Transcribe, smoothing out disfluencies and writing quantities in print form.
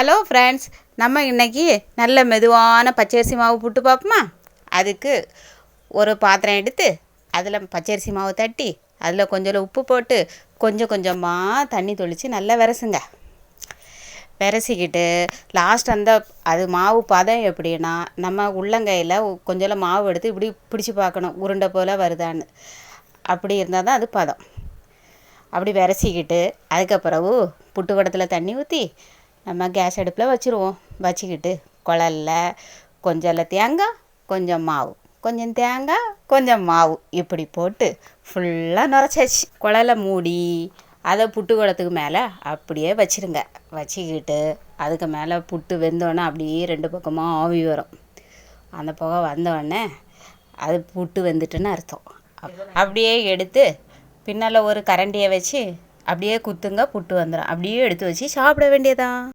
Hello friends, நம்ம இன்றைக்கி நல்ல மெதுவான பச்சரிசி மாவு புட்டு பார்ப்போமா? அதுக்கு ஒரு பாத்திரம் எடுத்து அதில் பச்சரிசி மாவு தட்டி அதில் கொஞ்சம் உப்பு போட்டு கொஞ்சம் கொஞ்சமாக தண்ணி தொளித்து நல்லா விரசுங்க. விரசிக்கிட்டு லாஸ்ட் அது மாவு பதம் எப்படின்னா, நம்ம உள்ளங்கையில் கொஞ்சம் மாவு எடுத்து இப்படி பிடிச்சி பார்க்கணும், உருண்டை போல் வருதான்னு. அப்படி இருந்தால் தான் அது பதம். அப்படி விரசிக்கிட்டு அதுக்கப்புறவு புட்டு குடத்தில் தண்ணி ஊற்றி நம்ம கேஸ் அடுப்பில் வச்சுருவோம். வச்சுக்கிட்டு குழலில் கொஞ்சம் தேங்காய், கொஞ்சம் மாவு, கொஞ்சம் தேங்காய், கொஞ்சம் மாவு இப்படி போட்டு ஃபுல்லாக நுரைச்சாச்சு. குழலை மூடி அதை புட்டு குடத்துக்கு மேலே அப்படியே வச்சுருங்க. வச்சுக்கிட்டு அதுக்கு மேலே புட்டு வெந்தோடனே அப்படியே 2 பக்கமாக ஆவி வரும். அந்த புகை வந்தோடனே அது புட்டு வெந்துட்டுன்னு அர்த்தம். அப்படியே எடுத்து பின்னால் ஒரு கரண்டியை வச்சு அப்படியே குத்துங்க, புட்டு வந்துடும். அப்படியே எடுத்து வச்சு சாப்பிட வேண்டியதான்.